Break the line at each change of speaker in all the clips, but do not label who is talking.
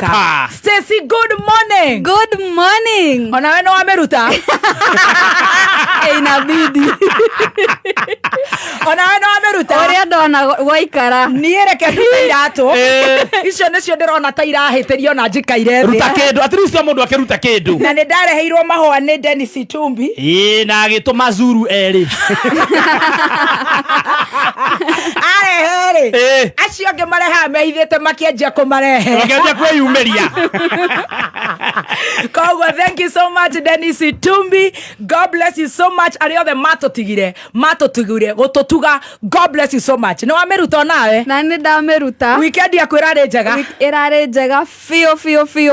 ka. Stacy, good morning.
Good morning.
Ona wewe no wameruta?
Inabidi.
Ona wewe no wameruta?
Oria ndona waikara.
Niereke ruta irato. Icio nicio ndirona ta irahitirio na njikaire.
Ruta kindu, at least mundu akiruta kindu.
Na ni ndareheirwo mahua ni Dennis Itumbi.
Na agituma Zuru eri.
Heri. Acio nge mareha mehithite makienjia kumarehe.
Makienjia kweyumiria.
Koguo, thank you so much Dennis Itumbi. God bless you so much. Ariothe matutugire gututuga. God bless you so much. No wameruta nawe?
Na ni ndameruta.
Weekend yaku irari njega.
Irari njega fio.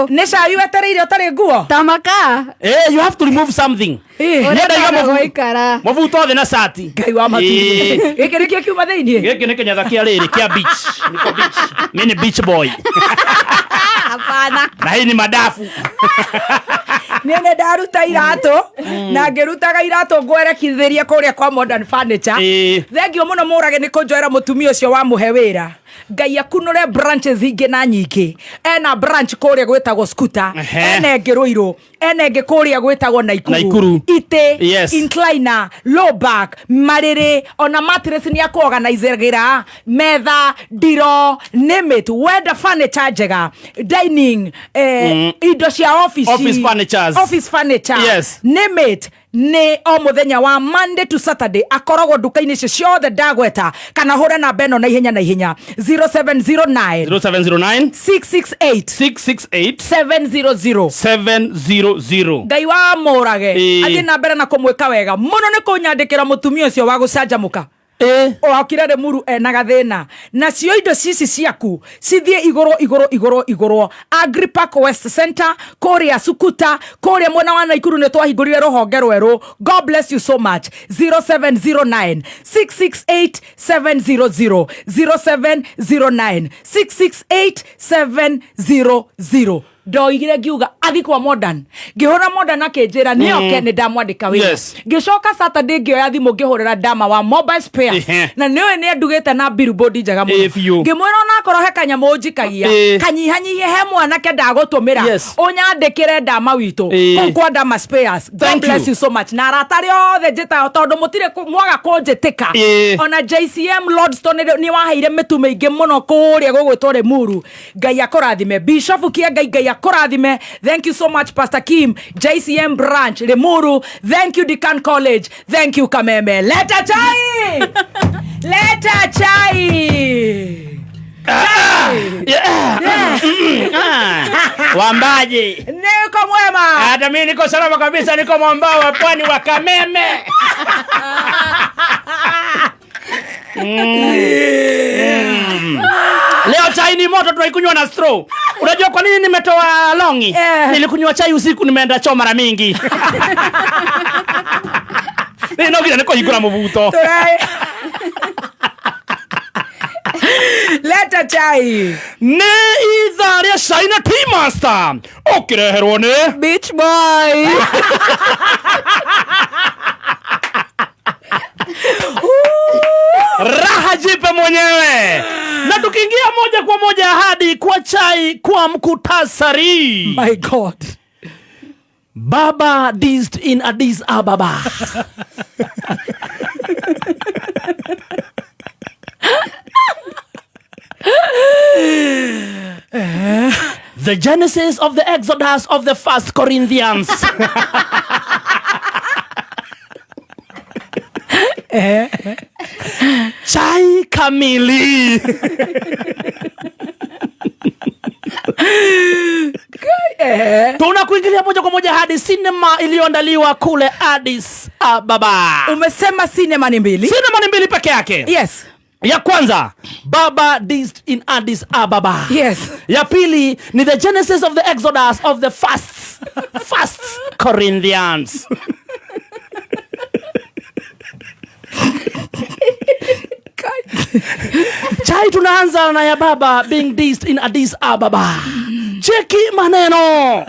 Ni cayu etereire utari nguo.
Tamaka.
You have to remove something.
Waikara.
Mavuto the na sati.
Ngai wa matu. Giki nikio kiuma thiini.
Giki ni kinyatha kia riri kia beach. Niko beach. Mimi beach boy.
Hapana.
Na hii ni madafu.
Nene ndaruta irato na ngirutaga irato ngwerekithiria kuria kwa Modern Furniture. Thengio muno murage ni kunjoera mutumia ucio wa muhe wira. Ngai akunure branches ingi na nyingi. Ena branch kuria gwetagwo Scooter. Ena ngiruiro. Ena ngi kuria gwetagwo Naikuru. Ite, incliner, low back, mariri, ona mattress ni ya kuorganizegira, metha, diro, name it, weather furniture njega, dining, indo cia office furniture.
Yes.
Name it. Ni o muthenya wa Monday to Saturday akoragwo nduka-ini ici ciothe ndagweta kana hura na beno na ihenya 0709 668 700 Ngai wa morage athi na mbere na kumwika wega muno ni kunyandikira mutumia ucio wa gucanjamuka okire Limuru ena gathina na cio indo cici ciaku cithie igoro Agri Park West Center kuria Sukuta kuria mwena wa Naikuru ni twahingurire ruhonge rweru. God bless you so much. 0709 668 700 0709 668 700 Ndoigire ngiuga athi kwa Modern ngihura Modern akenjira ni oke ni ndamwandika wira ngicoka Saturday ngioya thimu ngihurira dama wa mobile spares na niwe ni ndugite na billboard njaga muno ngimwira ona akorohe kanyamu njikagia kanyihanyihie he mwanake ndagutumira unyandikire dama witu kwa dama spares. God bless you so much. Na aratari othe njita tondu mutire mwaga kunjitika ona JCM Lordstone ni waheire mitu mingi muno kuria gugwitwo Limuru. Ngai akurathime Bishop Kiengai Koradime. Thank you so much Pastor Kim, JCM branch Limuru. Thank you Deacan College. Thank you Kameme. Leta chai. Leta chai.
Wambaji
niko mwema.
Hata mimi niko salama kabisa, niko mwambao wa pwani wa Kameme. Leo chai ni moto, tunaikunywa na straw. Unajua kwa nini nimetoa longi? Nilikunywa chai usiku, nimeenda choo mara mingi. Nino niko higura mubuto.
Leta chai.
Ne idhari ya Shina Tea Master. Okireherwo ni
Beach Boy.
Raha jipe mwenyewe. Na tukiingia moja kwa moja hadi kwa chai kwa mkutasari.
My God.
Baba dissed in Addis Ababa. The genesis of the exodus of the first Corinthians. Chai kamili. Tunakuingilia moja kwa moja hadi sinema iliyoandaliwa kule Addis Ababa.
Umesema sinema ni mbili?
Sinema ni mbili peke yake.
Yes.
Ya kwanza, Baba dissed in Addis Ababa.
Yes.
Ya pili ni the genesis of the exodus of the first Corinthians. Chai tunaanza na ya Baba being dissed in Addis Ababa. Cheki maneno.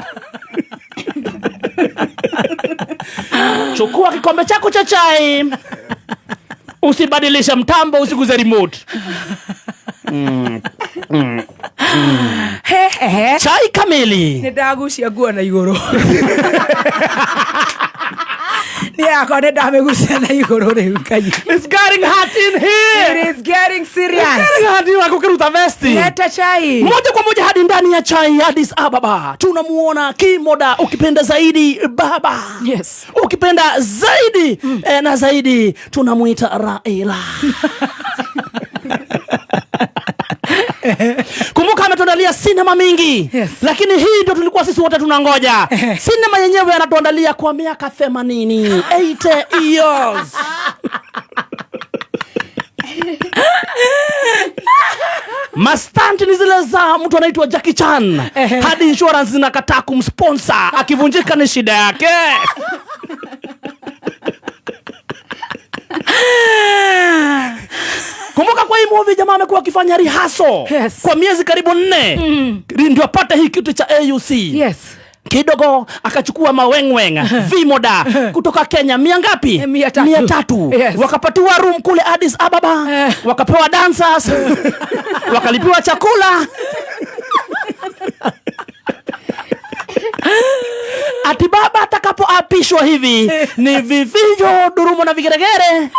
Chukua kikombe chako cha chai. Usibadilisha mtambo, usiguze remote. Chai kamili.
Nidagucia nguo na iguru. It's
getting hot in here.
It is getting serious.
Kukiruta vesti.
Leta chai.
Moja kwa moja hadi ndani ya chai Addis Ababa. Tunamuona Kimoda, ukipenda zaidi baba.
Yes.
Ukipenda zaidi na zaidi tunamuita Raila. Kumbuka ametuandalia sinema mingi.
Yes.
Lakini hii ndio tulikuwa sisi wote tunangoja. Sinema yenyewe anatuandalia kwa miaka 80 years. Mastanti ni zile za mtu anaitwa Jackie Chan. Hadi insurance zinakataa kumsponsor. Akivunjika ni shida yake. Kumbuka kwa hii movie jamaa amekuwa akifanya rehearsal kwa miezi karibu 4 ndio apate hii kitu cha AUC.
Yes.
Kidogo akachukua mawengweng Vimoda kutoka Kenya. Mia ngapi? 300.
Yes.
Wakapatiwa room kule Addis Ababa. Wakapewa dancers. Wakalipiwa chakula. Ati baba atakapoapishwa hivi ni vifijo, durumo na vigeregere.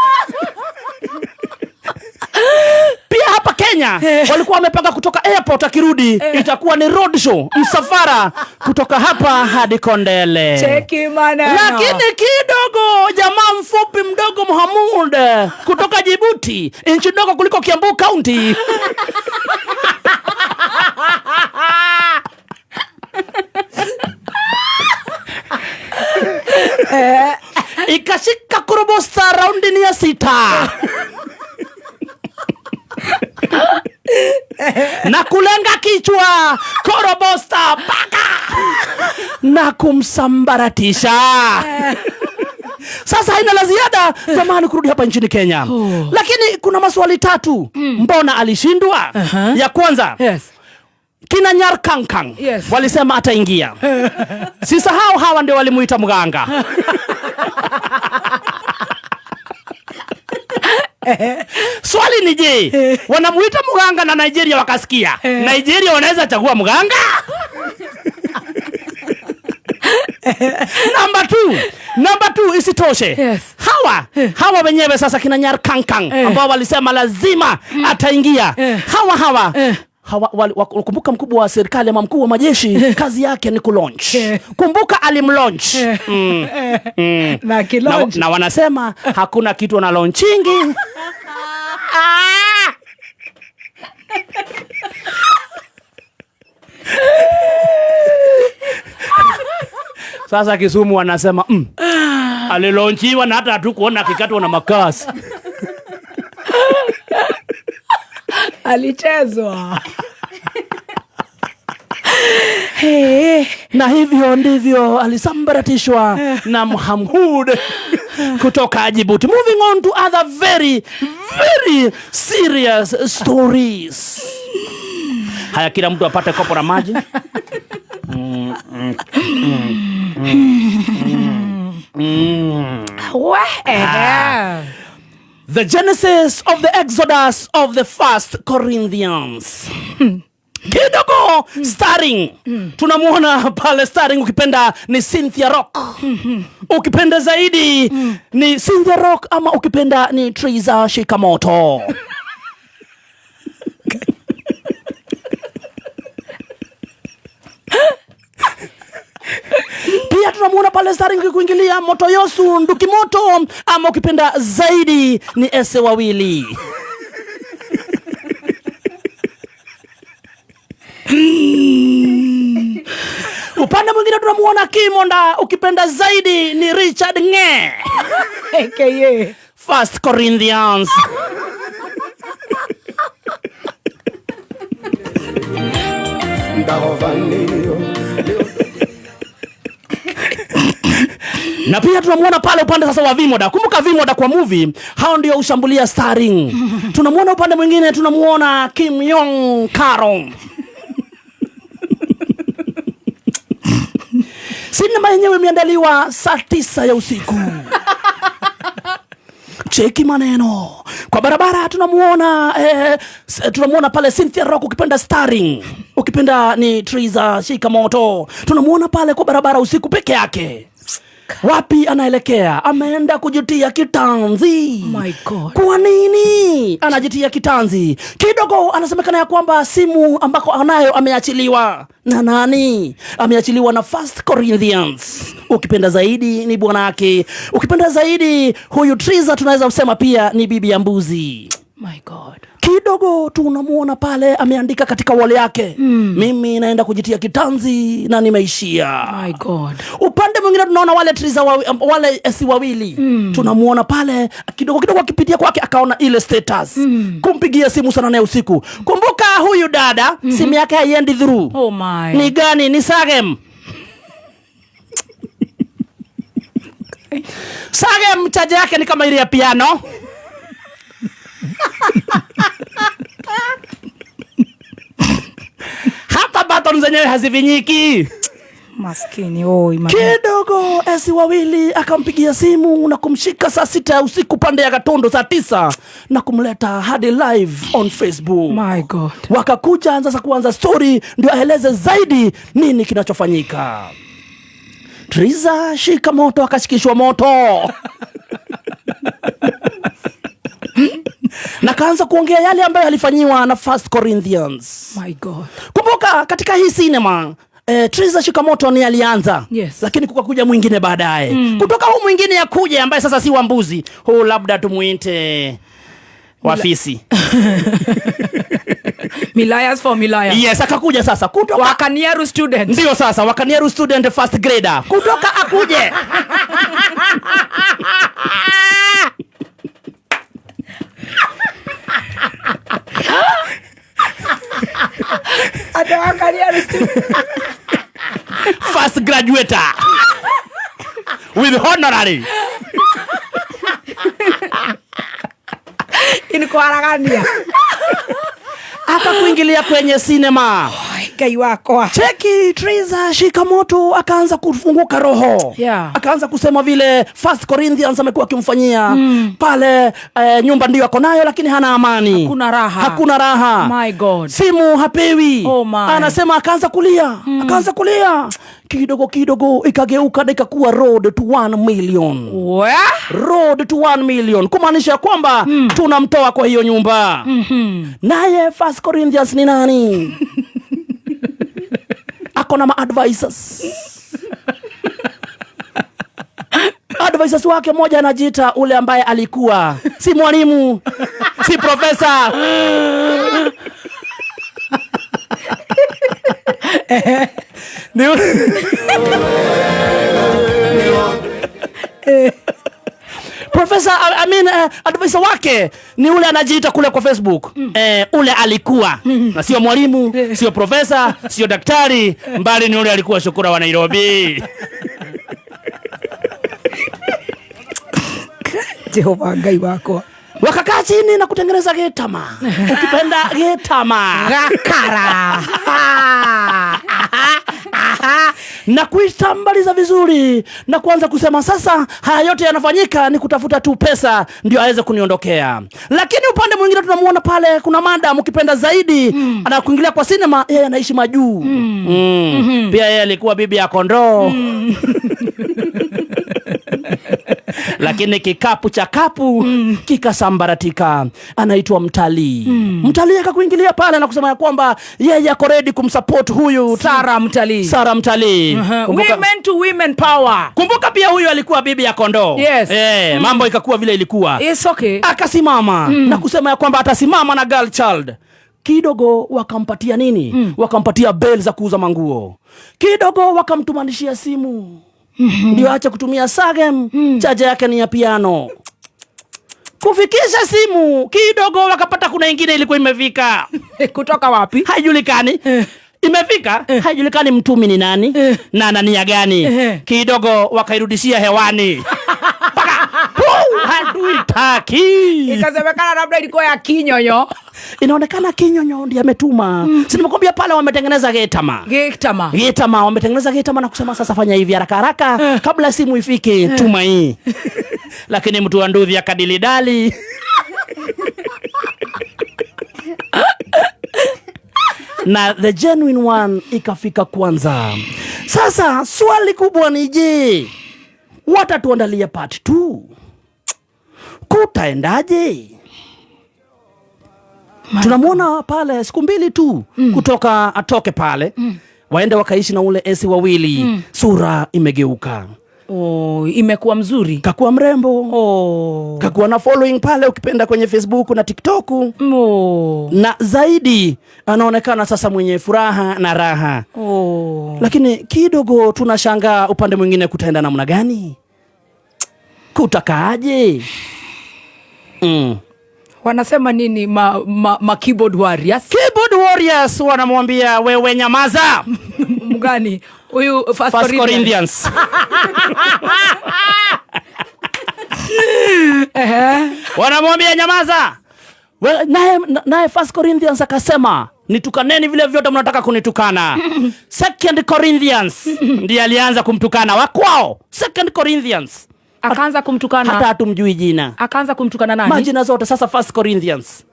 Pia hapa Kenya walikuwa wamepanga kutoka airport akirudi itakuwa ni road show, msafara kutoka hapa hadi Kondele.
Cheki maneno.
Lakini kidogo jamaa mfupi mdogo Mohamud kutoka Djibouti, nchi ndogo kuliko Kiambu County. Ikashika kurobosta raundi ni ya 6. Na kulenga kichwa korobosta baka na kumsambaratisha. Sasa haina la ziada zamani kurudi hapa nchini Kenya. Lakini kuna maswali 3. Mbona alishindwa? Ya kwanza, kina Nyar Kankang walisema ataingia. Sisahau hawa ndio walimuita mganga. Swali ni je, wanamuita mganga na Nigeria wakasikia. Nigeria wanaweza chagua mganga? Number 2 isitoshe. Hawa wenyewe sasa kina Nyar Kankang ambao walisema lazima ataingia. Kumbuka mkubwa wa serikali ama mkuu wa majeshi kazi yake ni kulaunch. Kumbuka alimlaunch. Na wanasema hakuna kitu na launchingi. Sasa Kisumu wanasema alilaunchiwa na hata hatukuona kikatwa na makasi.
Alichezwa.
Na hivyo ndivyo alisambaratishwa na Mohamud kutoka Djibouti. Moving on to other very serious stories. Haya, kila mtu apate kopo la maji. The genesis of the exodus of the first Corinthians. Kidogo starring. Tunamuona pale starring, ukipenda ni Cynthia Rock. Ukipenda zaidi ni Cynthia Rock ama ukipenda ni Triza Shikamoto. Pia tunamuona pale starring kuingilia Motoyosu Ndukimoto ama ukipenda zaidi ni Ese Wawili. Upande mwingine tunamuona Kimonda, ukipenda zaidi ni Richard Nge
aka
First Corinthians. Na pia tunamuona pale upande sasa wa Vimoda. Kumbuka Vimoda kwa movie hao ndio ushambulia starring. Tunamuona upande mwingine tunamuona Kim Yong Karo. Sinema yenyewe imeandaliwa saa 9 ya usiku. Cheki maneno. Kwa barabara tunamuona pale Cynthia Rock ukipenda starring. ukipenda ni Triza Shikamoto. Tunamuona pale kwa barabara usiku peke yake. Wapi anaelekea? Ameenda kujitia kitanzi.
My God.
Kwa nini anajitia kitanzi? Kidogo anasemekana ya kwamba simu ambako anayo ameachiliwa na nani? Ameachiliwa na First Corinthians. Ukipenda zaidi ni bwana yake. Ukipenda zaidi huyu Triza tunaweza kusema pia ni bibi ya mbuzi.
My God.
Kidogo tunamuona pale ameandika katika wale yake, mimi naenda kujitia kitanzi na nimeishia.
My God.
Upande mwingine tunaona wale Triza wale si wawili. Tunamuona pale kidogo akipitia kwake akaona ile status. Kumpigia simu sana naye usiku. Kumbuka huyu dada simu yake haiendi through.
Oh my.
Ni gani? Ni Sagem. Sagem chaja yake ni kama ile ya piano. Hata baton zenyewe hazivinyiki.
Maskini imani.
Kidogo esi wawili akampigia simu na kumshika saa 6 ya usiku pande ya Gatondo saa 9 na kumleta hadi live on Facebook.
My God.
Wakakuja sasa kuanza story ndio aeleze zaidi nini kinachofanyika. Triza Shikamoto akashikishwa moto. Na kaanza kuongea yale ambayo alifanyiwa na First Corinthians.
My God.
Kumbuka katika hii sinema Triza Shikamoto ni alianza.
Yes.
Lakini kukakuja mwingine baadaye. Kutoka huu mwingine ya kuja ambaye sasa si wambuzi. Huu labda tumuite wafisi.
Milayas for Milayas.
Yes, akakuja sasa kutoka
Wakanieru student.
Ndio sasa Wakanieru student first grader. Kutoka akuje.
Ada Wakanieru student.
First graduator. With honorary.
Inikuaragania.
Akakuingilia kwenye sinema.
Kai wako.
Cheki Triza Shikamoto akaanza kufunguka roho.
Yeah.
Akaanza kusema vile First Corinthians amekuwa akimfanyia pale nyumba ndio ako nayo lakini hana amani. Hakuna raha.
My God.
Simu hapewi.
Oh my.
Anasema akaanza kulia. Akaanza kulia. Kidogo ikageuka na ikakuwa road to 1 million. Road to 1 million. Kumaanisha kwamba tunamtoa kwa hiyo nyumba. Naye First Corinthians ni nani? Ako na ma-advisors. Advisors wake moja anajiita ule ambaye alikuwa si mwalimu, si profesa. Professor, advisor wake ni ule anajiita kule kwa Facebook. Ule alikuwa na sio mwalimu, sio profesa, sio daktari, mbali ni ule alikuwa shukura wa Nairobi.
Jehova ngai wako.
Wakakaa chini na kutengeneza getama. Ukipenda getama.
Gakara.
Na kuitambaliza vizuri na kuanza kusema sasa haya yote yanafanyika ni kutafuta tu pesa ndio aweze kuniondokea. Lakini upande mwingine tunamuona pale kuna madam ukipenda zaidi anakuingilia kwa sinema, yeye anaishi majuu. Pia yeye alikuwa bibi ya kondoo. Lakini kikapu cha kapu kikasambaratika. Anaitwa Mtalii. Mtalii akakuingilia pale na kusema ya kwamba yeye ako ready kumsupport huyu
Sara Mtalii. Women to women power.
Kumbuka pia huyu alikuwa bibi ya kondoo.
Yes.
Mambo ikakuwa vile ilikuwa.
It's okay.
Akasimama na kusema ya kwamba atasimama na girl child. Kidogo wakampatia nini? Wakampatia bell za kuuza manguo. Kidogo wakamtumanishia simu. Ndio acha kutumia Sagem, chaja yake ni ya piano. Kufikisha simu, kidogo wakapata kuna ingine ilikuwa imefika.
Kutoka wapi?
Haijulikani. Imefika, haijulikani mtumi ni nani na nani ya gani. Kidogo wakairudishia hewani. Hatuitaki.
Ikasemekana labda ilikuwa ya Kinyonyo.
Inaonekana Kinyonyo ndiye ametuma. Si nimekwambia pale wametengeneza getama. Wametengeneza getama na kusema sasa fanya hivi haraka kabla simu ifike tuma hii. Lakini mtu wa nduthi akadilidali. na the genuine one ikafika kwanza. Sasa swali kubwa ni je, watatuandalia part 2? Kutaendaje? Tunamwona pale siku 2 tu kutoka atoke pale waende wakaishi na ule esi wawili. Sura imegeuka.
Imekuwa mzuri,
kakuwa mrembo. Kakuwa na following pale ukipenda kwenye Facebook na TikTok. Na zaidi anaonekana sasa mwenye furaha na raha. Lakini kidogo tunashangaa upande mwingine kutaenda namna gani? Kutakaaje?
Wanasema nini ma keyboard warriors?
Keyboard warriors wanamwambia wewe nyamaza.
Mgani? Huyu First
Corinthians. Wanamwambia nyamaza. Naye First Corinthians akasema nitukaneni vile vyote mnataka kunitukana. Second Corinthians ndiye alianza kumtukana wakwao. Second Corinthians
akaanza kumtukana,
hata hatumjui jina.
Akaanza kumtukana nani?
Majina zote. Sasa First Corinthians,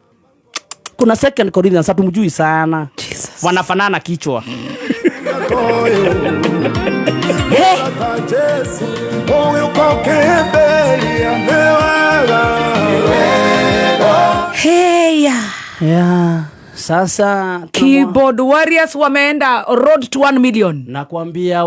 kuna Second Corinthians hatumjui sana.
Jesus.
Wanafanana kichwa. Sasa
keyboard warriors wameenda road to 1 million.
Nakwambia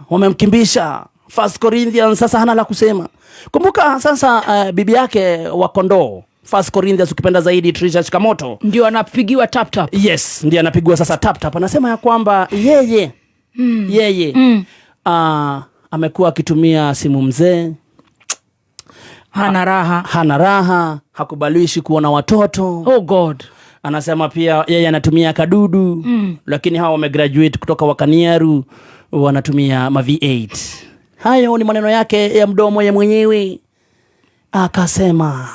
wamemkimbisha First Corinthians. Sasa hana la kusema. Kumbuka sasa bibi yake wa kondoo First Corinthians ukipenda zaidi Trisha Chikamoto
ndio anapigiwa tap tap.
Yes, ndio anapigwa sasa tap tap. Anasema ya kwamba yeye amekuwa akitumia simu mzee.
Hana raha,
hakubalishi kuona watoto.
Oh God.
Anasema pia yeye anatumia kadudu. Lakini hawa wamegraduate kutoka Wakaniaru wanatumia ma V8. Hayo ni maneno yake ya mdomo ya mwenyewe. Akasema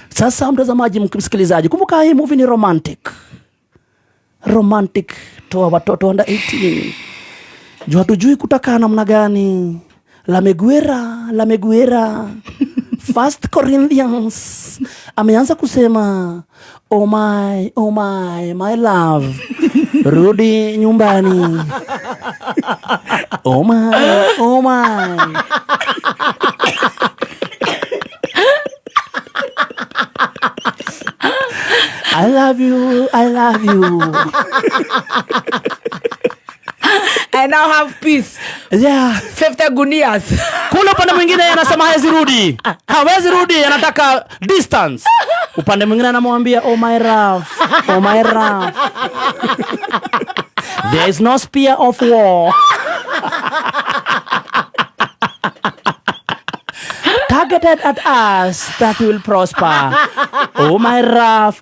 sasa, mtazamaji, msikilizaji, kumbuka hii movie ni romantic toa watoto under 18. Jua tujui kutaka namna gani. La Meguera First Corinthians ameanza kusema oh my love, rudi nyumbani. Oh my I love you.
I now have peace. 50 gunias.
Kule upande mwingine anasema hawezi rudi, anataka distance. Upande mwingine anamwambia oh my love. There is no spear of war targeted at us that will prosper. Oh my love.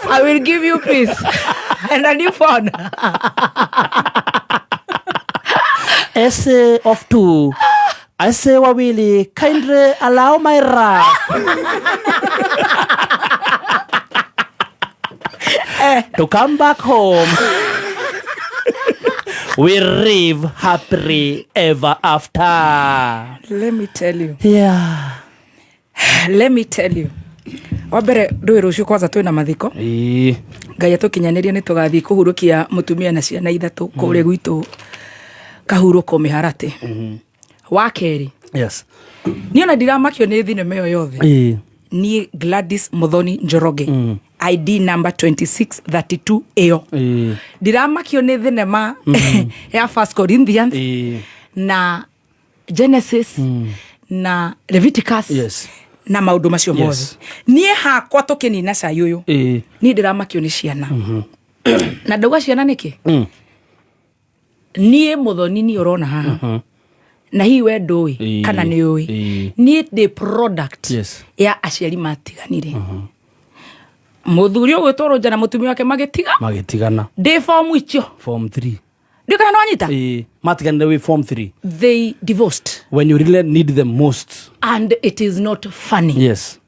I will give you peace and a new phone.
Essay of 2. I say wawili, kindly allow my wrath to come back home. We live happily ever after.
Let me tell you. Wabere ndui rucio kwanza twina mathiko. Ngai atukinyaniria ni tugathii kuhurukia mutumia na ciana 3 kure gwitu Kahuruko Miharati. Wakeri.
Yes.
Niona ndiramakio ni thinema yo yothe. Ni Gladys Muthoni Njoroge. ID number 2632 eyo. Ndiramakio ni thinema ya First Corinthians na Genesis na Leviticus.
Yes.
Na maundu macio mothe. Nie hakwa tukinina ca yuyu. Ni ndiramakio ni ciana. Na ndauga ciana niki? Nie Muthoni ni urona haha. Na hii we ndui kana ni ui. Ni the product ya aciari matiganire. Muthuri uyu gwitwo Roger na mutumia wake magitigana. They form icio.
Form 3.
Ndio kana nwanyita?
Matiganire we form 3.
They divorced.
When you really need them most.
And it is not funny.
Yes.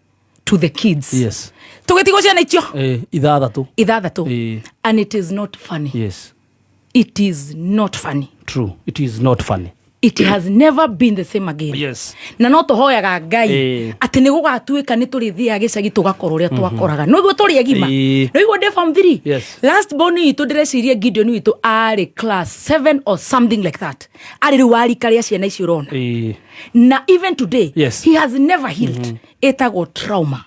To the kids.
Yes.
Tugitigo ciana icio.
Ithathatu.
And it is not funny.
Yes.
It is not funny.
True. It is not funny.
it has never been the same again.
Yes.
Na no tuhoyaga Ngai ati ni gugatuika ni turithia gicagi tugakora uria twakoraga no igwe turi agima no igwe de form 3 last born itu direciria Gideon itu ari class 7 or something like that ari riwari karia ciana icio rona na even today he has never healed etagwo trauma.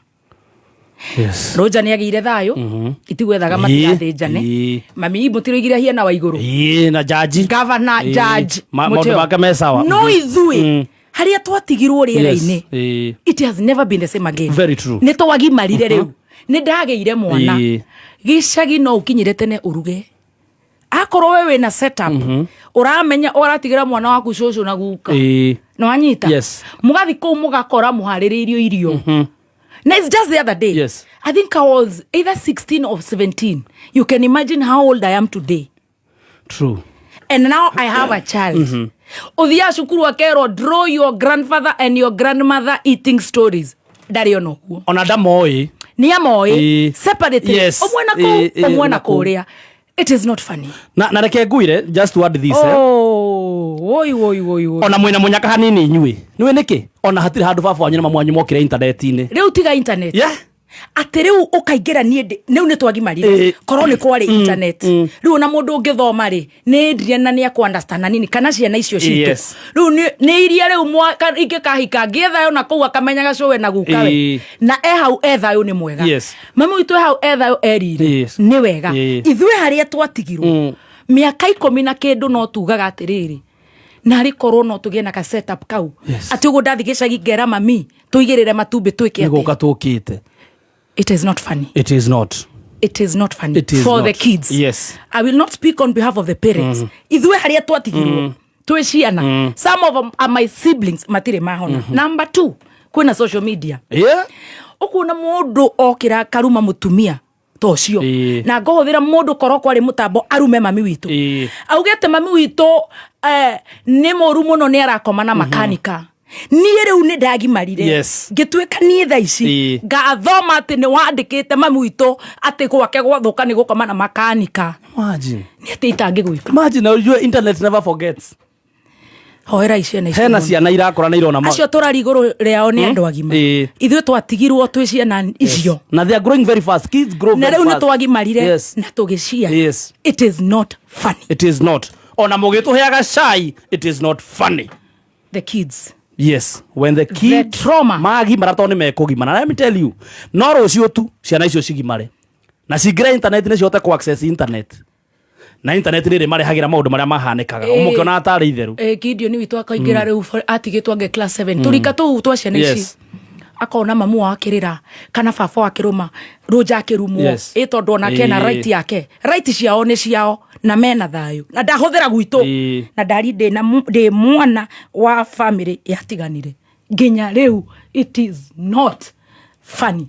Yes.
Roja ni agire thayo itigwethaga matigathĩnjane mami mutiroigire hiena wa iguru
na judge
governor judge
mondo baka mesawa
no ithui haria twatigirwo rĩera-inĩ it has never been the same again.
Very true.
Nĩ twagimarire rĩu nĩ ndageire mwana gĩcagi no ũkinyire tene uruge akorwo we wĩna setup uramenya ũratigira mwana waku cũcũ na guka no anyita mugathi kũu mugakora muharĩrĩirio irio. Now it's just the other day.
Yes.
I think I was either 16 or 17. You can imagine how old I am today.
True.
And now I have a child. Uthia shukuru akero draw your grandfather and your grandmother eating stories. Dari ono kuo.
Onada moi.
Ni amoi. Separate.
Yes.
Omwana ko, omwana korea. It is not funny.
Na reke nguire just to add this.
Oi.
Ona mwena munyaka hanini inyui. Niwe niki? Ona hatiri handu baba wanyu na mama wanyu mokire internet-ini.
Riu tiga internet.
Yeah.
Ati riu ukaingera nie riu ni twagimarire korwo ni kwari internet riu na mundu ungithoma ri ni ndire na ni aku understand nini kana ciana icio citu riu ni iria riu ingikahika ngiethayo na kuu akamenya gacowe na gukawe na hau ethayo ni mwega mami witu hau ethayo erire ni wega ithuĩ haria twatigirwo miaka 10 na kindu no tugaga atiriri na ri korwo no tugie na ka setup kau ati ugo ndathi gicagi ngera mami tuigirire matumbi twike ati
niguka tukite.
It is not funny.
It is not.
It is not funny
it is
for
not.
The kids.
Yes.
I will not speak on behalf of the parents. Ithuĩ haria twatigirwo twe ciana. Some of them are my siblings matire mahona. Number 2, kwina social media.
Yeah.
Ukuna mundu okira karuma mutumia tocio. Na ngohũthĩra mundu koroko ari mutambo arume mami witu. Augete mami witu ni mũru muno ni arakoma na makanika. Niĩ rĩu nĩ ndagimarire ngĩtuĩka niĩ thaa ici ngathoma atĩ nĩ wandĩkĩte mami witũ atĩ gwake gwathũka nĩ gũkoma na makanika.
Imagine.
Nĩ atĩ itangĩgwĩka.
Imagine your internet never forgets.
Hoera icio nĩ
hena ciana irakora na irona
acio tũrari igũrũ rĩao nĩ andũ agima ithuĩ twatigirwo twĩ ciana icio
na they are growing very fast. Kids grow very fast.
Na rĩu nĩ twagimarire na tũgĩcia. It is not funny.
It is not. Ona mũgĩtũheaga cai it is not funny.
The kids.
Yes, when the kids
the trauma
magimara to ni mekugimana. Let me tell you, no rucio tu ciana icio cigimare na cingire internet ni cihote ku access internet na internet ni marehagira maundu maria mahanikaga umukiona atari itheru
Gideon witũ akaingira riu atigitwo ange class 7 turika tu twa ciana ici akona mamu akirira kana baba akiruma roja akirumwo tondu ona kena right yake right ciao ni ciao na mena thayo na ndahuthira gwitu na ndari ndi mwana wa family yatiganire nginya riu it is not funny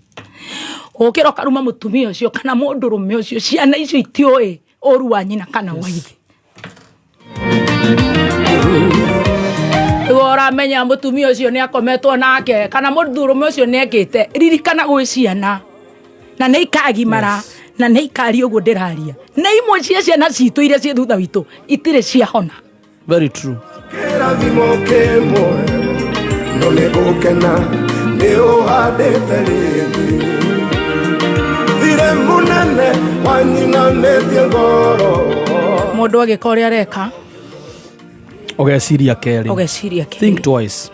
ukiro karuma mutumia ucio kana mundu rume ucio ciana icio itioi oru wa nyina kana waithi ora menya mutumia ucio ni akometwo nake kana muthurume ucio ni ekite ririkana gwi ciana na nei kagimara na nei kari uguo ndiraria na imwe cia ciana citu iria cie thutha witu itire cia hona.
Very true.
Kirathimo kimwe no ni gukena ni uhadite ringi thire munene wanyina metie ngoro
mundu agikoria reka
ogeciria keri think twice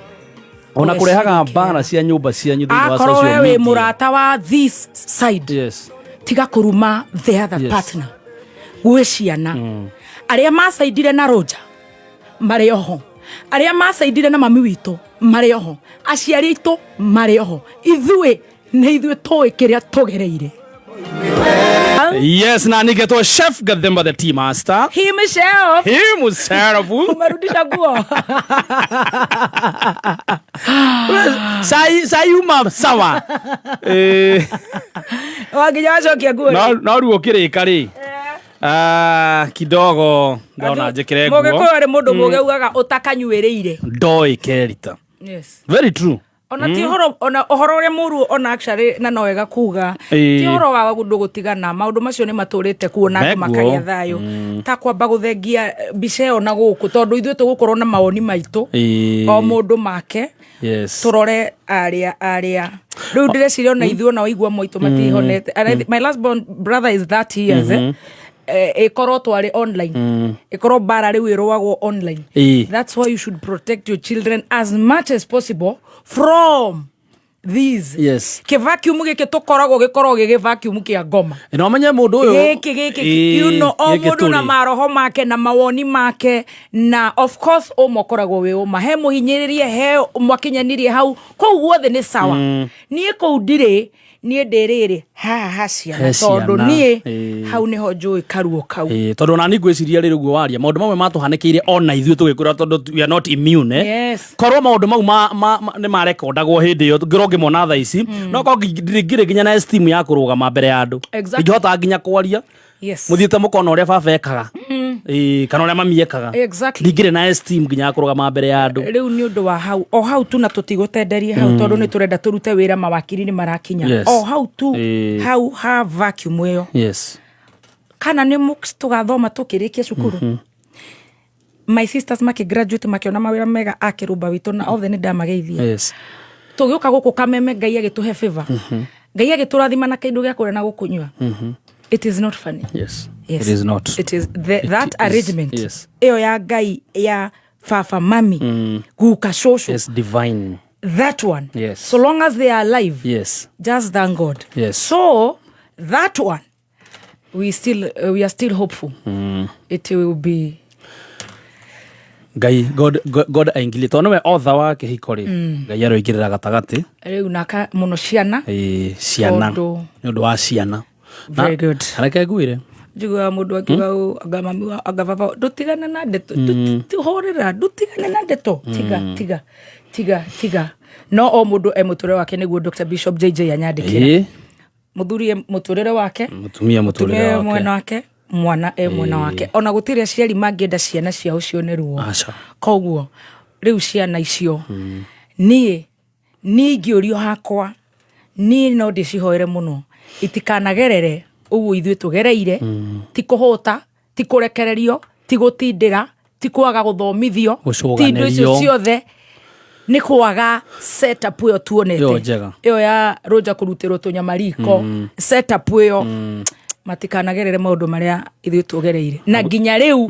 ona kurehaga mbara cia nyumba cia nyithu wa social media
we murata wa this side tiga kuruma the other partner gwe ciana aria masaidire na roja mari oho aria masaidire na mami witu mari oho aciari itu mari oho ithuĩ nĩ ithuĩ tũĩ kĩrĩa tũgereire.
Yes, na nigetwa Chef Gathemba the tea master. Himself.
Umerudisha nguo.
Sai uma sawa.
Waginya wacokia nguo.
Na ruo kirika ri. Kidogo ndona njekere nguo.
Mũgĩkũyũ arĩ mũndũ mũgĩ ugaga utakanyuĩrĩire.
Ndoi kerita.
Yes.
Very true.
ona ti horo ona ohoro ore muru ona actually na noega kuga ti horo wa gutigana maundu macio ni maturite kuona andu makagia thayo ta kwamba guthengia bicheo na guku tondu ithuĩ tugukorwo na maoni maitu o mundu make turore aria riu ndireciria ona ithuĩ ona waigua moito matihonete. My last born brother is 30 years ikoro twari online ikoro bara riu irwagwo online. That's why you should protect your children as much as possible from these. Ke vacuum gike tukoragwo gikorwo gige vacuum kia ngoma
no menye mundu uyu
gike you know o mundu na maroho make na mawoni make na of course o mokoragwo we o mahe muhinyiririe he mwakinyanirie hau ko guothe ni sawa nie ko ndire nie ndiriri hacia tondu nie hau ni ho njui karuo kau
tondu na ni gwiciria ri rugo waria maundu mamwe matuhanekeire ona ithuĩ tugikura tondu we are not immune korwo maundu mau ni marekondagwo hindi yo ngironge mona tha ici no ko ngire nginya na esteem ya kurugama mbere ya andu ngihota nginya kwaria muthiite mukona uria baba ekaga kana uria mami ekaga ngire na esteem nginya kurugama mbere ya andu
riu ni undu wa hau o hau tu na tutigutenderia hau tondu ni turenda turute wira mawakiri ni marakinya o hau tu hau ha vacuum yo kana ni tugathoma tukirikia cukuru my sisters makigraduate makiona mawira mega akirumba witu na othe ni ndamageithia tugiuka guku kameme Ngai agituhe favor Ngai agiturathima na kindu gia kuria na gukunywa it is not funny.
It is not.
It is that arrangement iyo ya Ngai ya fafa mami guka shosho
divine.
That one so long as they are alive just thank God. So that one we are still hopeful it will be
Ngai God aingilie tondu we author wa kihiko ri Ngai aroigirira gatagati
riu naka muno ciana
ciana ni undu wa ciana
very good
areke guire
njigua mundu akiuga agamami agavava dutigane na ndeto tuhorera dutigane na ndeto tiga no o mundu muture wake niguo Dr. Bishop JJ anyandikira muthuri muturire wake
mutumia muturire wake
mwana wake mwana mwana wake ona gutire aciari mangienda ciana ciao cioneruo koguo riu ciana icio nie ngiurio hakwa nie no ndicihoere muno itikanagerere uguo ithuĩ tugereire ti kuhota ti kurekererio ti gutindira ti kwaga guthomithio ti indo icio ciothe ni kwaga setup yo tuonete iyo ya roja kurutirwo tunyamariko setup yo matikanagerere maundu maria ithuĩ tugereire na nginya riu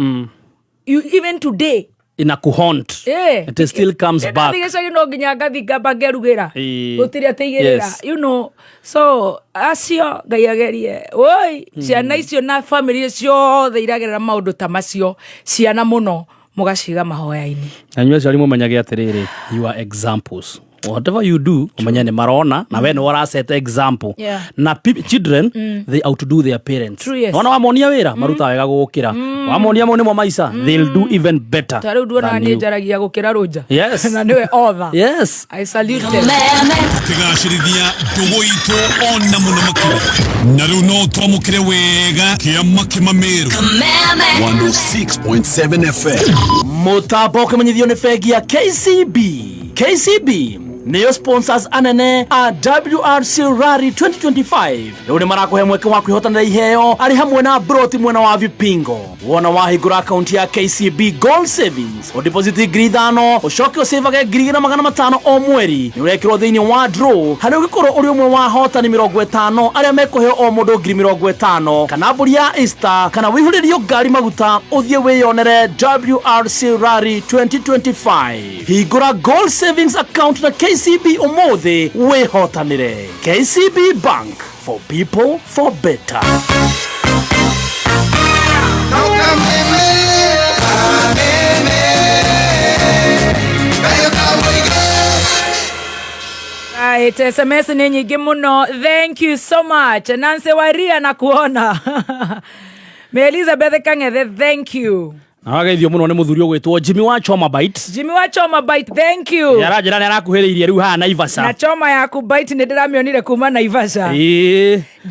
even today
ina kuhaunt it still comes back
ndigicagi no nginya ngathi ngamba ngerugira gutiri atigirira you know so acio Ngai agerie oi ciana icio na family icio the iragerera maundu ta macio ciana muno mugaciga mahoya-ini
anywe cari mumenyage atiriri you are examples whatever you do umenyane marona na we no wara set example na children they outdo their parents wana wamonia wira maruta wega gukira wamonia mo nimo maisha they'll do even better
taru duona ni njaragia gukira roja na niwe other I salute them
tigashirithia ndugu itu ona muno makire na riu no twamukire wega kiama kimamiru 106.7 FM
mutambo kimenyithio ni bengi ya KCB niyo sponsors anene a WRC Rally 2025 riu ni marakuhe mweke wa kwihotanira iheo ari hamwe na broti mwena wa vipingo wona wahingura account ya KCB Gold Savings o deposit 5,000 ucoke usavage 2,500 o mweri ni urekirwo thiini wa draw hari ugikorwo uri umwe wa hotani 50 aria mekuheo o mundu 50,000 kana mburi ya Easter kana wihuririo ngari maguta uthie wiyonere WRC Rally 2025 hingura Gold Savings account na KCB umuthi wihotanire. KCB Bank, for people for better.
Right, SMS ni nyingi muno. Thank you so much. Nancy Waria na kuona. Me Elizabeth Kangethe, thank you.
Agaithio muno ni muthuri ogwitwo Jimmy wa Choma Bite.
Jimmy wa Choma Bite, thank you.
Yarajira ni arakuhiriirie riu ha Naivasha.
Na choma yaku bite ni ndiramionire kuma Naivasha.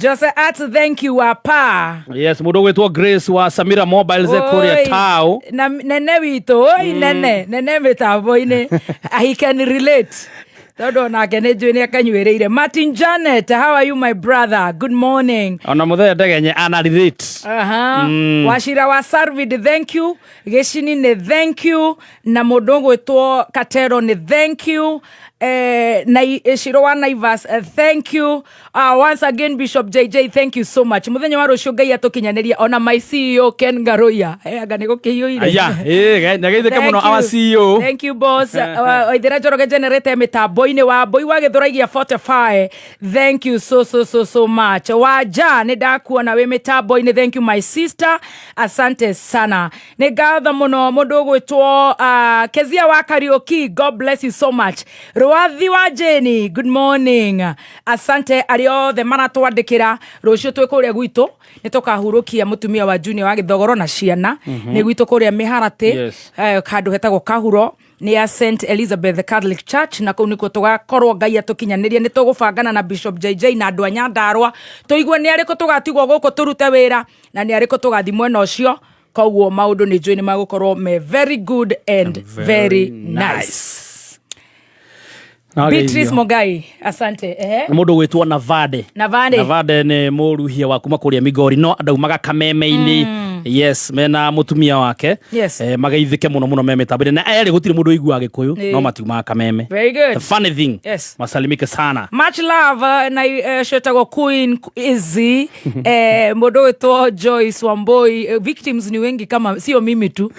Jose at thank you apa.
Yes, mudo ogwitwo Grace wa Samira Mobile ze Korea Tao.
Na nene wito, nene mitambo ine. I can relate. Todo na kene jweni akanywereire. Martin Janet, how are you my brother? Good morning.
Ona muthenya ndegenye analyzate.
Washira wa Sarvid, thank you. Geshini ne thank you. Na modongo etwo Katero ne thank you. Shiro wa Naivas, thank you. Once again Bishop JJ, thank you so much. Muthenya wa rucio Ngai atokinyaneria ona my CEO Ken Garoya. Aga niko kiyoire.
Aya, nagaitheke muno our CEO.
Thank you boss. Oithira Njoroge generate mitambo-ini wa Mbui wa Githuraigia 45. Thank you so much. Waja ni ndakuona we mitambo-ini. Thank you my sister. Asante sana. Ni ngatho muno mundu gwitwo Kezia wa Karaoke. God bless you so much. Rwathi wa Jeni, good morning. Asante ario the maratwandikira rucio twi kuria gwitu nitukahurukia mutumia wa Junior wa Githogoro na ciana ni gwitu kuria Miharati kandu hetagwo Kahuro ni ya St Elizabeth Catholic Church na kuu niko tugakorwo Ngai atukinyaniria ni tugubangana na Bishop JJ na andu a Nyandarua tuigwe ni ariko tugatigwo guku turute wira na ni ariko tugathi mwena ucio koguo maundu ni njui ni magukorwo me very good and very nice. Beatrice Mogai, asante.
Mundu gwitwo Navade ni muruhia wa kuma kuria Migori no andaumaga Kameme-ini. Yes, mena mutumia wake.
Yes.
Magaithike muno memetabire na eri gutiri mundu igua Gikuyu no matiuma Kameme.
Very good.
The funny thing.
Yes.
Masalimike sana.
Much love na shetago Queen Izzy mundu gwitwo Joyce Wamboi. Victims ni wengi kama sio mimi tu.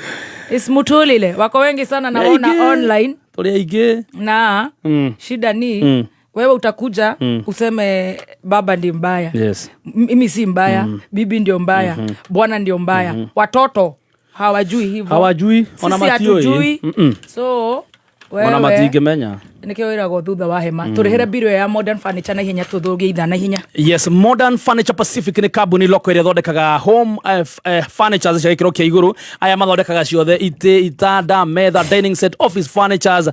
Ismutulile wako wengi sana naona online.
Ige.
Na shida ni wewe utakuja useme baba ndi mbaya.
Yes.
Mimi si mbaya, bibi ndio mbaya, bwana ndio mbaya. Watoto hawajui hivyo.
Hawajui, ona matio
hii. So wewe
ona matige menya.
Nikewira go thutha wa hema. Turihere biro ya Modern Furniture na hinya tuthugie ithana hinya.
Yes, Modern Furniture Pacific ni kambuni loko iria thondekaga home furnitures cia gikiro kia iguru. Aya mathondekaga ciothe itanda, metha, dining set, office furnitures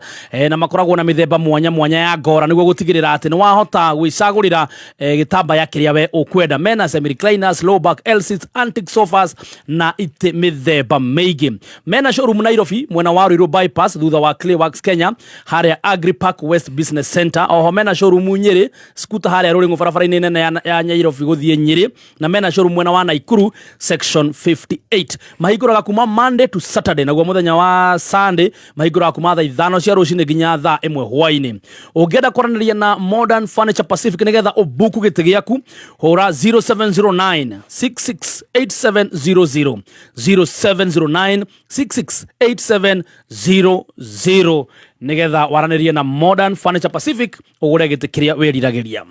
na makoragwo na mithemba mwanya ya ngora niguo gutigirira ati ni wahota gwicagurira gitambaya kiria we ukwenda. Mena semi recliners, low back L seats, antique sofas na ite mithemba meigi. Mena showroom Nairobi mwena wa Ruiru bypass thutha wa Clayworks Kenya haria Agri Park West Business Center. Oho mena showroom Nyeri skuta haria Ruringu barabara-ini nene ya Nairobi guthie Nyeri na mena showroom mwena wa Naikuru section 58. Mahinguraga kuma Monday to Saturday naguo muthenya wa Sunday mahinguraga kuma thaa 5 cia rucini nginya thaa 1 hwaini. Ungienda kwaranĩria na Modern Furniture Pacific nigetha ubuku gĩtĩ gĩaku hura 0709 668700 0709 668700 nigetha waranĩrie na Modern Furniture Pacific ugure gĩtĩ kĩrĩa wĩriragĩria.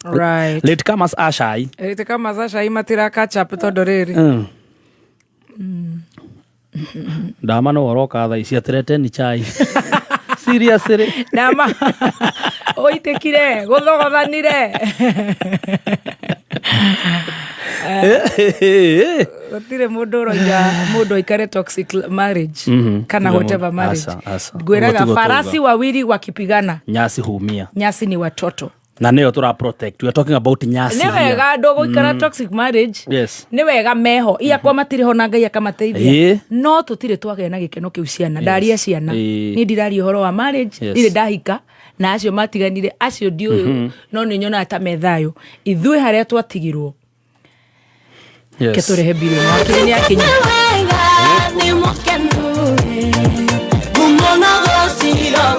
Right.
Late comers ashai.
Late comers ashai matira catch up tondu riri.
Ndama no oroka thaa ici atirete ni chai. Seriously.
Ndama oitekire guthogothanire. Gutire mundu roja mundu ikare toxic marriage kana whatever marriage. Gwiraga farasi wawili wakipigana
nyasi humia.
Nyasi ni watoto.
Na neo tura protect. We are talking about nyasi.
Ne wega dogo ikara toxic marriage.
Yes.
Ne wega meho iya kwa matire ho na Ngai akamateithia. No tutire twage na gikeno kiu ciana. Ndaria ciana. Ni ndirari horo wa marriage. Ile ndahika na acio matiganire acio ndiuyu no ni nyona ata methayo. Ithui haria twatigirwo.
Yes.
Ketore hebiro makini ya Kenya. Ni mokenu. Gumona gosira.